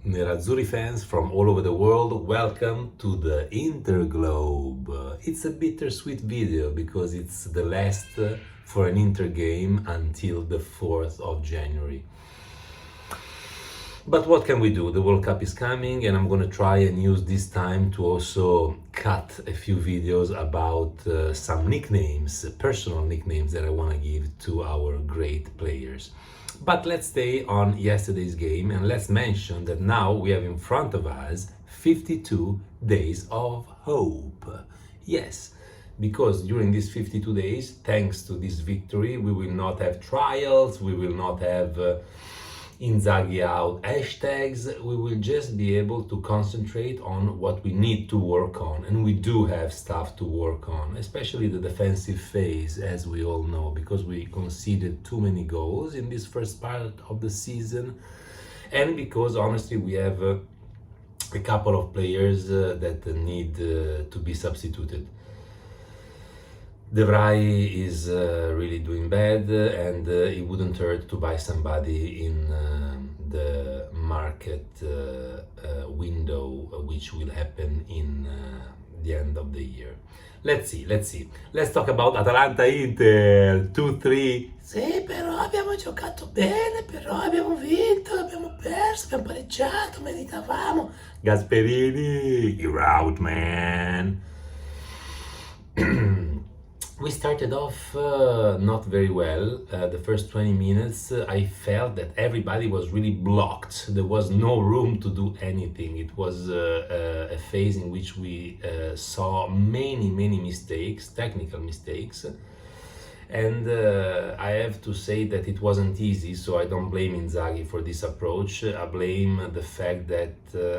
Nerazzurri fans from all over the world, welcome to the Interglobe. It's a bittersweet video because it's the last for an Inter game until the 4th of January. But what can we do? The World Cup is coming and I'm gonna try and use this time to also cut a few videos about some nicknames, personal nicknames that I wanna give to our great players. But let's stay on yesterday's game and let's mention that now we have in front of us 52 days of hope. Yes, because during these 52 days, thanks to this victory, we will not have trials, we will not have Inzaghi out hashtags, we will just be able to concentrate on what we need to work on, and we do have stuff to work on, especially the defensive phase, as we all know, because we conceded too many goals in this first part of the season, and because honestly we have a couple of players that need to be substituted. De Vrij is really doing bad, and it wouldn't hurt to buy somebody in the market window, which will happen in the end of the year. Let's see. Let's talk about Atalanta-Inter 2-3. Sì, però abbiamo giocato bene, però abbiamo vinto, abbiamo perso, abbiamo pareggiato, meritavamo. Gasperini, you're out, man. We started off not very well. The first 20 minutes, I felt that everybody was really blocked. There was no room to do anything. It was a phase in which we saw many mistakes, technical mistakes. And I have to say that it wasn't easy, so I don't blame Inzaghi for this approach. I blame the fact that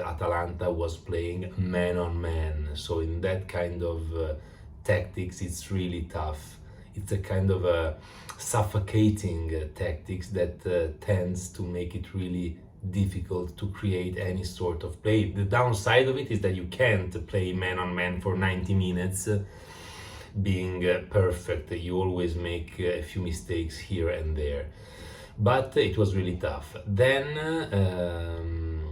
Atalanta was playing man on man. So in that kind of tactics, it's really tough. It's a kind of a suffocating tactics that tends to make it really difficult to create any sort of play. The downside of it is that you can't play man on man for 90 minutes being perfect. You always make a few mistakes here and there, but it was really tough. Then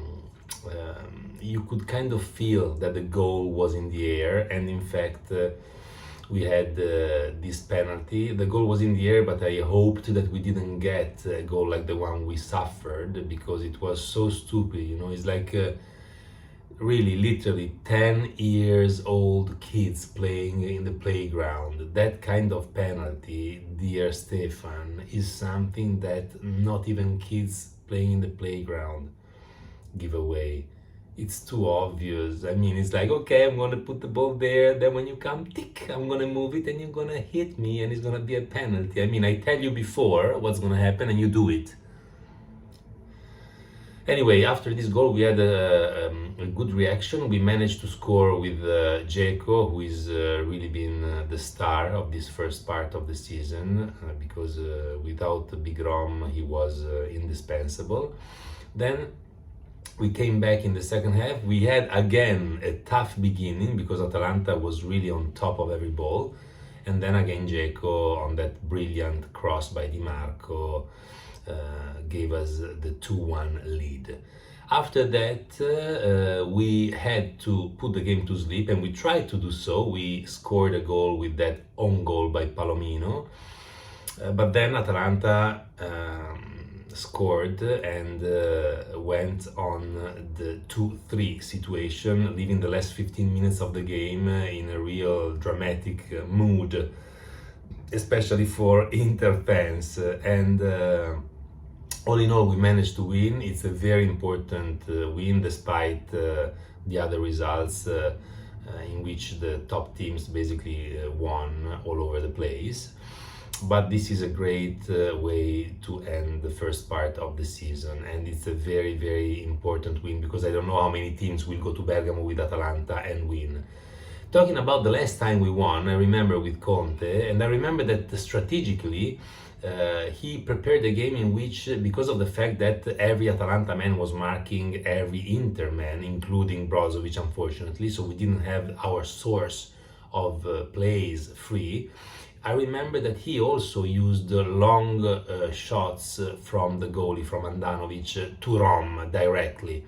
you could kind of feel that the goal was in the air, and in fact we had this penalty. The goal was in the air, but I hoped that we didn't get a goal like the one we suffered, because it was so stupid, you know. It's like really literally 10 years old kids playing in the playground. That kind of penalty, dear Stefan, is something that not even kids playing in the playground give away. It's too obvious. I mean, it's like, okay, I'm gonna put the ball there, then when you come, tick, I'm gonna move it and you're gonna hit me and it's gonna be a penalty. I mean, I tell you before what's gonna happen and you do it. Anyway, after this goal, we had a good reaction. We managed to score with Dzeko, who is really been the star of this first part of the season, because without Big Rom, he was indispensable. Then we came back in the second half. We had again a tough beginning because Atalanta was really on top of every ball. And then again, Dzeko on that brilliant cross by Di Marco gave us the 2-1 lead. After that, we had to put the game to sleep, and we tried to do so. We scored a goal with that own goal by Palomino. But then Atalanta scored and went on the 2-3 situation, leaving the last 15 minutes of the game in a real dramatic mood, especially for Inter fans. And all in all, we managed to win. It's a very important win, despite the other results in which the top teams basically won all over the place. But this is a great way to end the first part of the season, and it's a very important win, because I don't know how many teams will go to Bergamo with Atalanta and win. Talking about the last time we won, I remember with Conte, and I remember that strategically he prepared a game in which, because of the fact that every Atalanta man was marking every Inter man, including Brozovic, unfortunately, so we didn't have our source of plays free. I remember that he also used long shots from the goalie, from Andanovic, to Rom directly.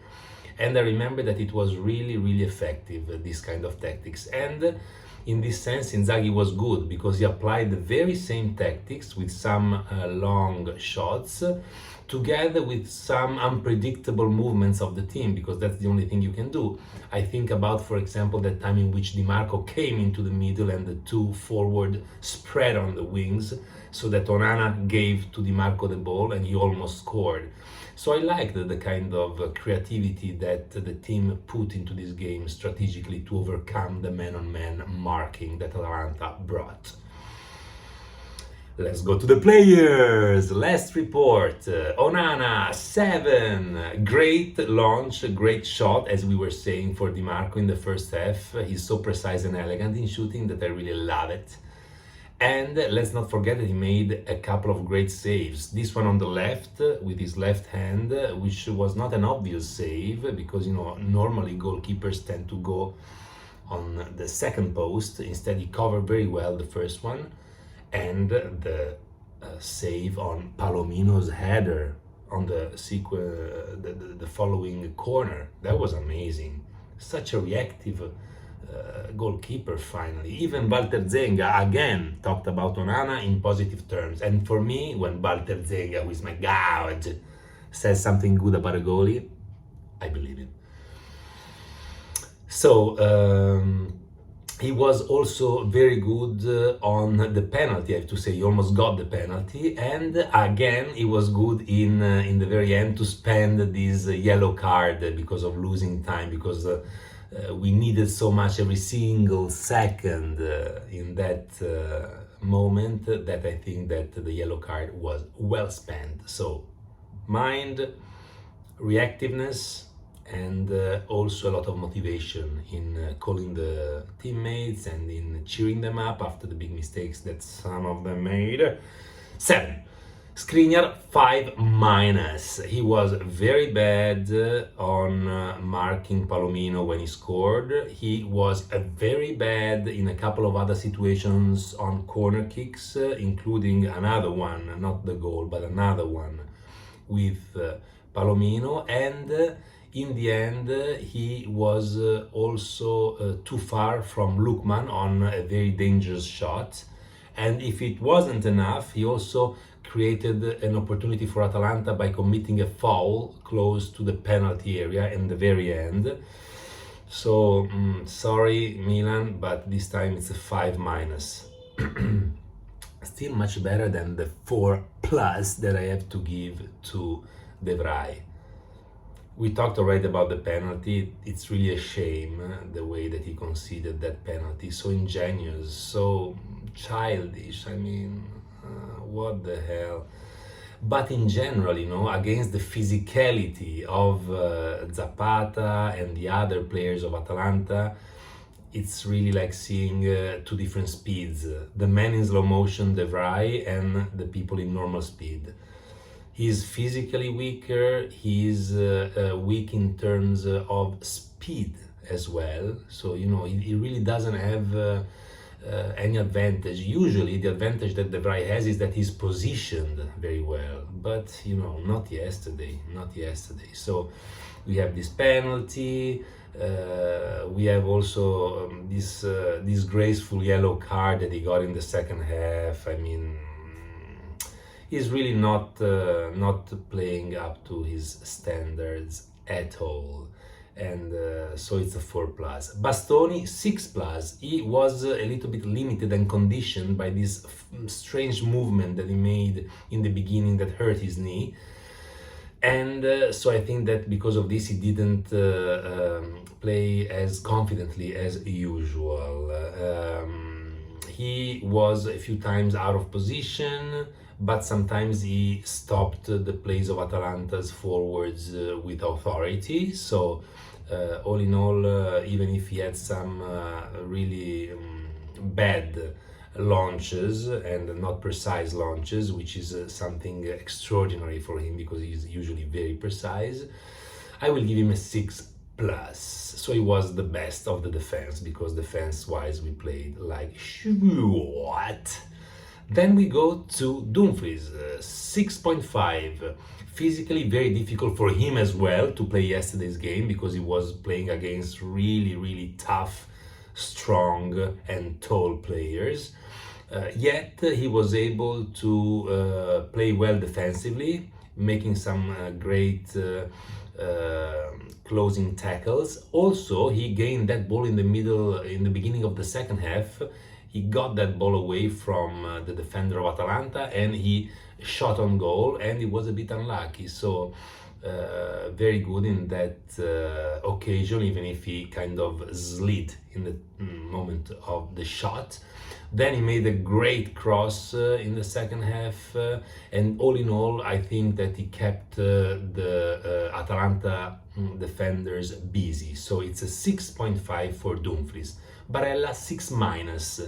And I remember that it was really, really effective, this kind of tactics. And in this sense, Inzaghi was good because he applied the very same tactics with some long shots, together with some unpredictable movements of the team, because that's the only thing you can do. I think about, for example, that time in which Di Marco came into the middle and the two forward spread on the wings, so that Onana gave to Di Marco the ball and he almost scored. So I liked the kind of creativity that the team put into this game strategically to overcome the man-on-man marking that Atalanta brought. Let's go to the players. Last report. Onana, 7. Great launch, great shot, as we were saying, for Di Marco in the first half. He's so precise and elegant in shooting that I really love it. And let's not forget that he made a couple of great saves. This one on the left with his left hand, which was not an obvious save because, normally goalkeepers tend to go on the second post. Instead, he covered very well the first one. And the save on Palomino's header on the following corner. That was amazing. Such a reactive goalkeeper finally. Even Walter Zenga again talked about Onana in positive terms. And for me, when Walter Zenga, who is my god, says something good about a goalie, I believe it. So he was also very good on the penalty, I have to say. He almost got the penalty, and again he was good in the very end to spend this yellow card because of losing time, because we needed so much every single second in that moment that I think that the yellow card was well spent. So mind, reactiveness, and also a lot of motivation in calling the teammates and in cheering them up after the big mistakes that some of them made. 7. Skriniar, 5-. He was very bad on marking Palomino when he scored. He was very bad in a couple of other situations on corner kicks, including another one, not the goal, but another one with Palomino. And in the end, he was also too far from Lookman on a very dangerous shot. And if it wasn't enough, he also created an opportunity for Atalanta by committing a foul close to the penalty area in the very end. So, sorry Milan, but this time it's a 5-. Still much better than the 4+ that I have to give to De Vrij. We talked already about the penalty. It's really a shame the way that he conceded that penalty. So ingenuous, so childish. I mean, what the hell? But in general, against the physicality of Zapata and the other players of Atalanta, it's really like seeing two different speeds. The man in slow motion, De Vrij, and the people in normal speed. He's physically weaker, he's weak in terms of speed as well. So, he really doesn't have any advantage. Usually the advantage that De Vrij has is that he's positioned very well. But, not yesterday. So we have this penalty, we have also this disgraceful yellow card that he got in the second half. I mean, he's really not playing up to his standards at all, and so it's a 4+. Bastoni, 6+. He was a little bit limited and conditioned by this strange movement that he made in the beginning that hurt his knee, and so I think that because of this he didn't play as confidently as usual. He was a few times out of position, but sometimes he stopped the plays of Atalanta's forwards with authority. So all in all, even if he had some really bad launches and not precise launches, which is something extraordinary for him because he's usually very precise, I will give him a 6+. So he was the best of the defense, because defense-wise we played like what? Then we go to Dumfries, 6.5. Physically very difficult for him as well to play yesterday's game because he was playing against really, really tough, strong, and tall players. Yet he was able to play well defensively, making some great closing tackles. Also, he gained that ball in the middle, in the beginning of the second half. He got that ball away from the defender of Atalanta and he shot on goal, and he was a bit unlucky. So very good in that occasion, even if he kind of slid in the moment of the shot. Then he made a great cross in the second half, and all in all, I think that he kept the Atalanta defenders busy. So it's a 6.5 for Dumfries. Barella 6 minus.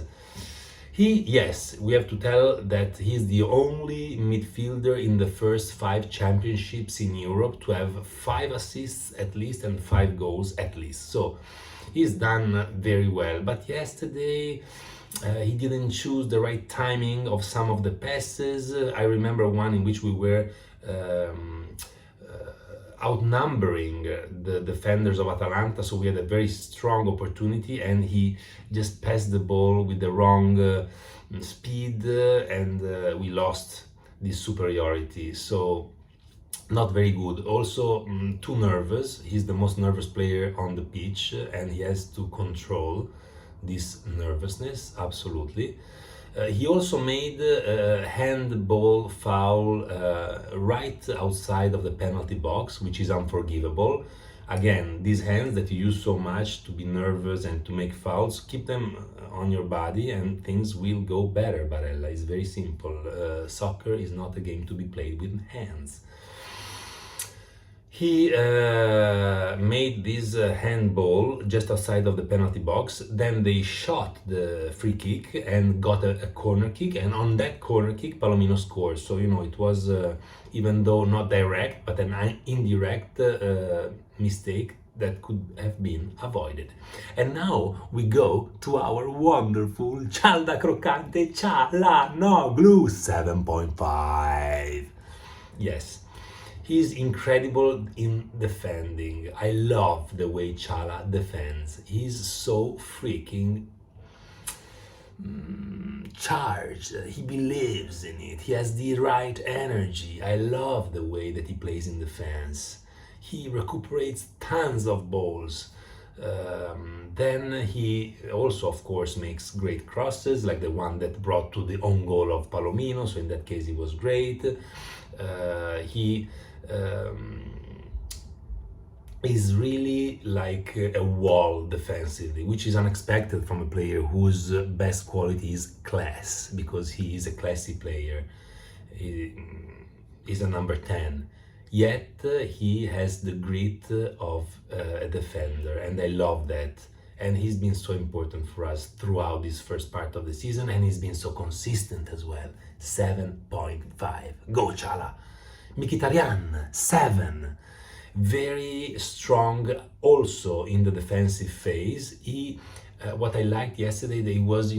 Yes, we have to tell that he's the only midfielder in the first 5 championships in Europe to have 5 assists at least and 5 goals at least. So he's done very well. But yesterday he didn't choose the right timing of some of the passes. I remember one in which we were outnumbering the defenders of Atalanta, so we had a very strong opportunity and he just passed the ball with the wrong speed and we lost this superiority. So not very good. Also too nervous. He's the most nervous player on the pitch and he has to control this nervousness, absolutely. He also made a handball foul right outside of the penalty box, which is unforgivable. Again, these hands that you use so much to be nervous and to make fouls, keep them on your body and things will go better, Barella. It's very simple. Soccer is not a game to be played with hands. He made this handball just outside of the penalty box. Then they shot the free kick and got a corner kick. And on that corner kick, Palomino scored. So, you know, it was, even though not direct, but an indirect mistake that could have been avoided. And now we go to our wonderful Cialda Croccante Cialanoglu 7.5. Yes. He's incredible in defending. I love the way Chala defends. He's so freaking charged. He believes in it. He has the right energy. I love the way that he plays in defense. He recuperates tons of balls. Then he also, of course, makes great crosses, like the one that brought to the own goal of Palomino. So in that case, he was great. He is really like a wall defensively, which is unexpected from a player whose best quality is class, because he is a classy player. He is a number 10. Yet he has the grit of a defender, and I love that. And he's been so important for us throughout this first part of the season, and he's been so consistent as well. 7.5. Go Chala! Mkhitaryan, 7. Very strong also in the defensive phase. He, what I liked yesterday, that he was,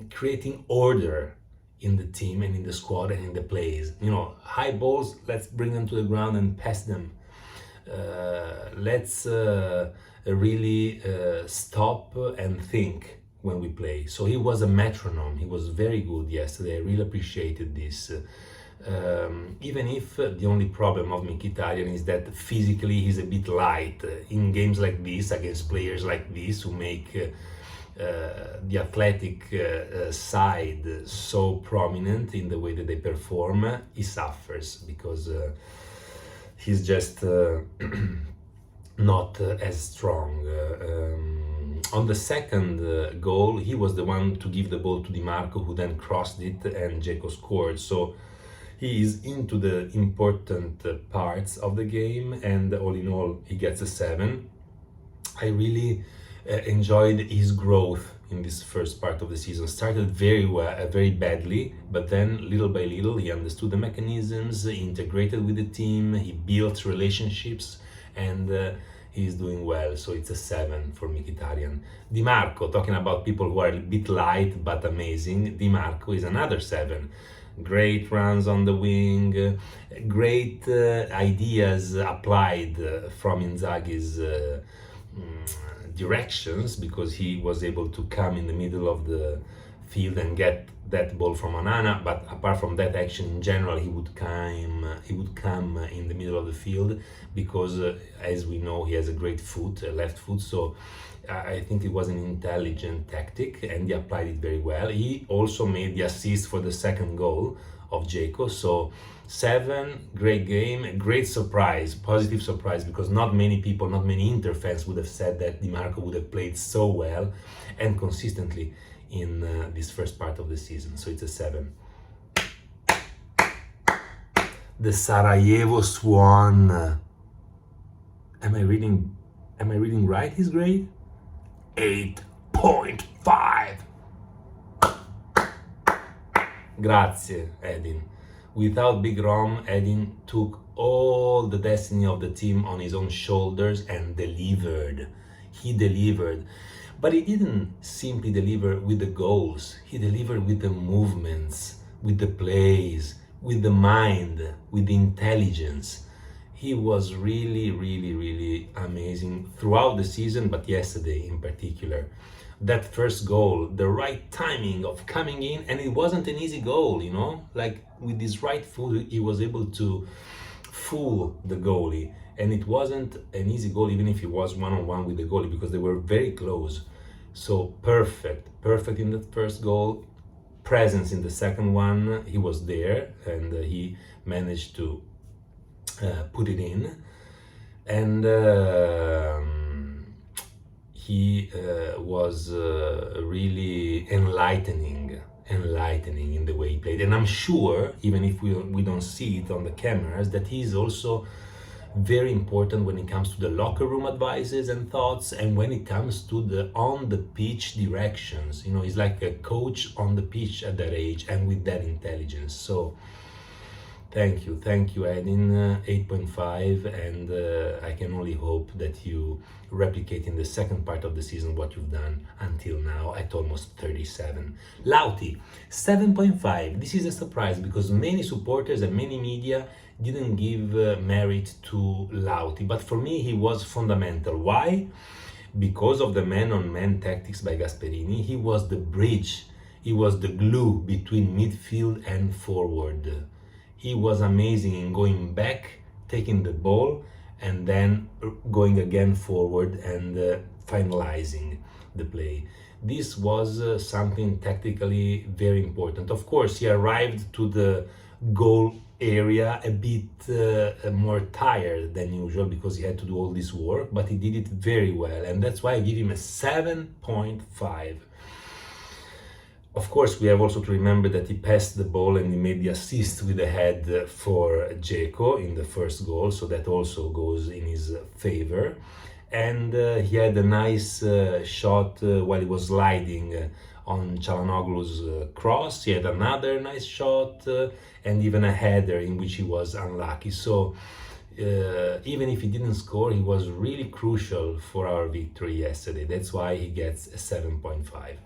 creating order in the team and in the squad and in the plays. High balls, let's bring them to the ground and pass them. Let's really stop and think when we play. So he was a metronome. He was very good yesterday. I really appreciated this. Even if the only problem of Mkhitaryan is that physically he's a bit light in games like this, against players like this who make the athletic side so prominent in the way that they perform. He suffers because he's just not as strong. On the second goal, he was the one to give the ball to Di Marco, who then crossed it and Dzeko scored. So he is into the important parts of the game, and all in all, he gets a 7. I really enjoyed his growth in this first part of the season. Started very well, very badly, but then little by little, he understood the mechanisms, he integrated with the team, he built relationships, and he's doing well, so it's a 7 for Mkhitaryan. Di Marco, talking about people who are a bit light but amazing, Di Marco is another 7. Great runs on the wing, great ideas applied from Inzaghi's directions, because he was able to come in the middle of the field and get that ball from Onana. But apart from that action, in general, he would come in the middle of the field, because as we know, he has a great foot, a left foot. So I think it was an intelligent tactic, and he applied it very well. He also made the assist for the second goal of Dzeko. So 7, great game, great surprise, positive surprise, because not many people, not many Inter fans would have said that Di Marco would have played so well and consistently in this first part of the season. So it's a 7. The Sarajevo Swan. Am I reading right his grade? 8.5. Grazie, Edin. Without Big Rom, Edin took all the destiny of the team on his own shoulders and delivered. He delivered. But he didn't simply deliver with the goals. He delivered with the movements, with the plays, with the mind, with the intelligence. He was really, really, really amazing throughout the season, but yesterday in particular. That first goal, the right timing of coming in, and it wasn't an easy goal, you know? Like with his right foot, he was able to fool the goalie. And it wasn't an easy goal, even if he was one-on-one with the goalie, because they were very close. So perfect in the first goal, presence in the second one. He was there, and he managed to put it in. And he was really enlightening in the way he played. And I'm sure, even if we don't see it on the cameras, that he's also very important when it comes to the locker room advices and thoughts, and when it comes to the on the pitch directions. You know, he's like a coach on the pitch at that age and with that intelligence. So thank you, Edin. 8.5, and I can only hope that you replicate in the second part of the season what you've done until now at almost 37. Lauti, 7.5. This is a surprise, because many supporters and many media didn't give merit to Lauti, but for me he was fundamental. Why? Because of the man-on-man tactics by Gasperini. He was the bridge, he was the glue between midfield and forward. He was amazing in going back, taking the ball, and then going again forward and finalizing the play. This was something tactically very important. Of course, he arrived to the goal area a bit more tired than usual, because he had to do all this work, but he did it very well, and that's why I give him a 7.5. Of course, we have also to remember that he passed the ball and he made the assist with the head for Dzeko in the first goal, so that also goes in his favor. And he had a nice shot while he was sliding on Çalhanoğlu's cross. He had another nice shot and even a header in which he was unlucky. So even if he didn't score, he was really crucial for our victory yesterday. That's why he gets a 7.5.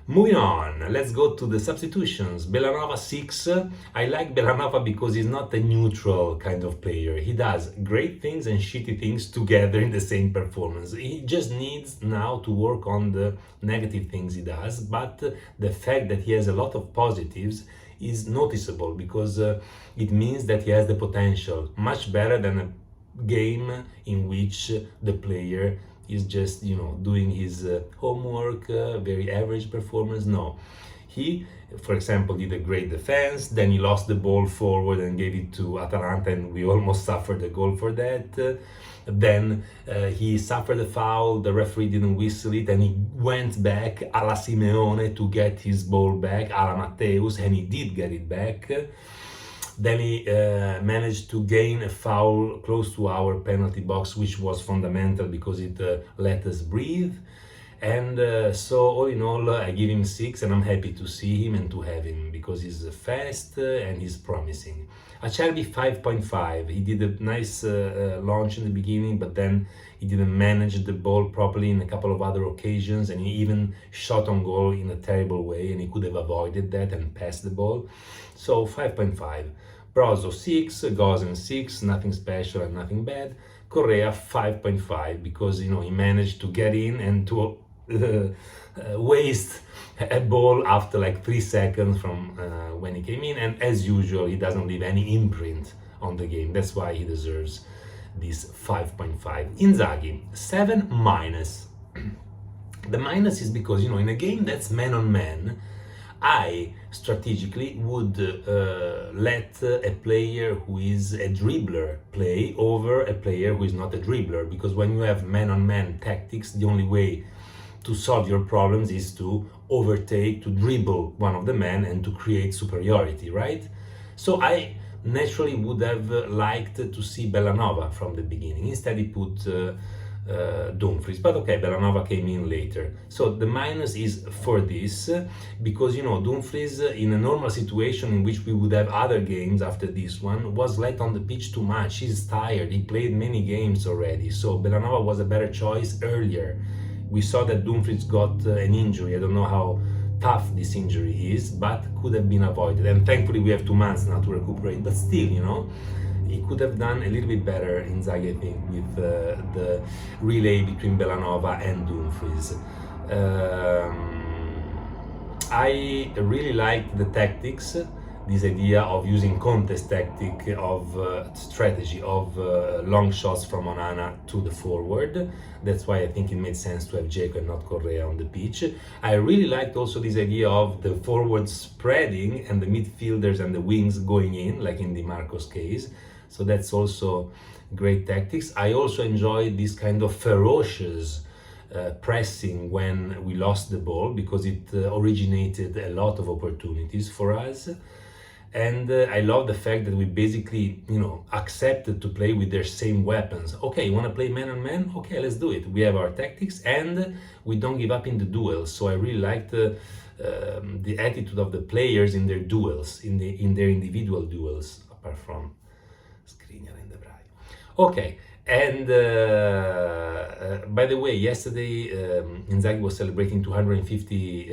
Moving on, let's go to the substitutions. Bellanova 6. I like Bellanova because he's not a neutral kind of player. He does great things and shitty things together in the same performance. He just needs now to work on the negative things he does, but the fact that he has a lot of positives is noticeable, because it means that he has the potential, much better than a game in which the player is just, doing his homework, very average performance. No, he, for example, did a great defense, then he lost the ball forward and gave it to Atalanta, and we almost suffered a goal for that. Then he suffered a foul, the referee didn't whistle it, and he went back a la Simeone to get his ball back, a la Matteus, and he did get it back. Then he managed to gain a foul close to our penalty box, which was fundamental because it let us breathe. And so all in all, I give him 6, and I'm happy to see him and to have him because he's fast and he's promising. Acerbi 5.5. He did a nice launch in the beginning, but then he didn't manage the ball properly in a couple of other occasions, and he even shot on goal in a terrible way, and he could have avoided that and passed the ball. So 5.5. Brozo 6, Gozen 6, nothing special and nothing bad. Correa 5.5 because he managed to get in and to waste a ball after like 3 seconds from when he came in, and as usual he doesn't leave any imprint on the game. That's why he deserves this 5.5. Inzaghi 7 minus. The minus is because in a game that's man on man, I strategically would let a player who is a dribbler play over a player who is not a dribbler, because when you have man-on-man tactics, the only way to solve your problems is to overtake, to dribble one of the men and to create superiority, right? So I naturally would have liked to see Bellanova from the beginning. Instead he put Dumfries, but okay, Bellanova came in later. So the minus is for this, because Dumfries, in a normal situation in which we would have other games after this one, was let on the pitch too much. He's tired, he played many games already, so Bellanova was a better choice earlier. We saw that Dumfries got an injury. I don't know how tough this injury is, but could have been avoided, and thankfully we have 2 months now to recuperate, but still, he could have done a little bit better, Inzaghi, I think, with the relay between Bellanova and Dumfries. I really liked the tactics, this idea of using Conte's tactic of strategy of long shots from Onana to the forward. That's why I think it made sense to have Dzeko and not Correa on the pitch. I really liked also this idea of the forwards spreading and the midfielders and the wings going in, like in Di Marco's case. So that's also great tactics. I also enjoyed this kind of ferocious pressing when we lost the ball, because it originated a lot of opportunities for us. And I love the fact that we basically, accepted to play with their same weapons. Okay, you want to play man on man? Okay, let's do it. We have our tactics and we don't give up in the duels. So I really liked the attitude of the players in their duels, in their individual duels, apart from Skriniar and De Vrij. Okay, and by the way, yesterday Inzaghi was celebrating 250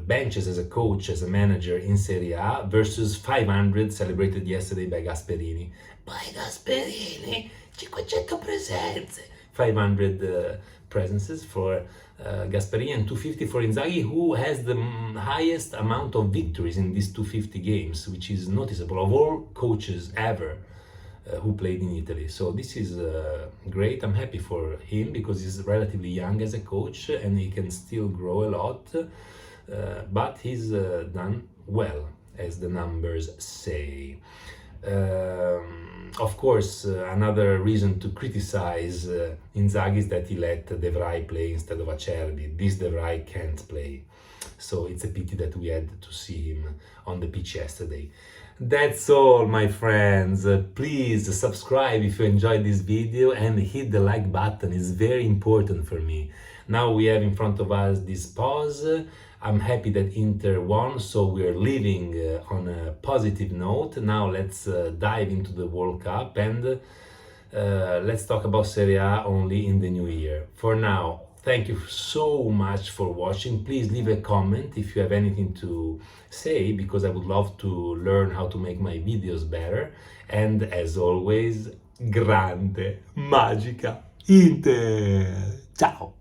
benches as a coach, as a manager in Serie A, versus 500 celebrated yesterday by Gasperini. By Gasperini, 500 presenze. 500 presences for Gasperini and 250 for Inzaghi, who has the highest amount of victories in these 250 games, which is noticeable of all coaches ever who played in Italy. So this is great. I'm happy for him because he's relatively young as a coach and he can still grow a lot, but he's done well, as the numbers say. Of course, another reason to criticize Inzaghi is that he let De Vrij play instead of Acerbi. This De Vrij can't play, so it's a pity that we had to see him on the pitch yesterday. That's all, my friends. Please subscribe if you enjoyed this video and hit the like button. It's very important for me. Now we have in front of us this pause. I'm happy that Inter won, so we're leaving on a positive note. Now let's dive into the World Cup and let's talk about Serie A only in the new year. For now, thank you so much for watching. Please leave a comment if you have anything to say, because I would love to learn how to make my videos better. And as always, grande, magica Inter! Ciao!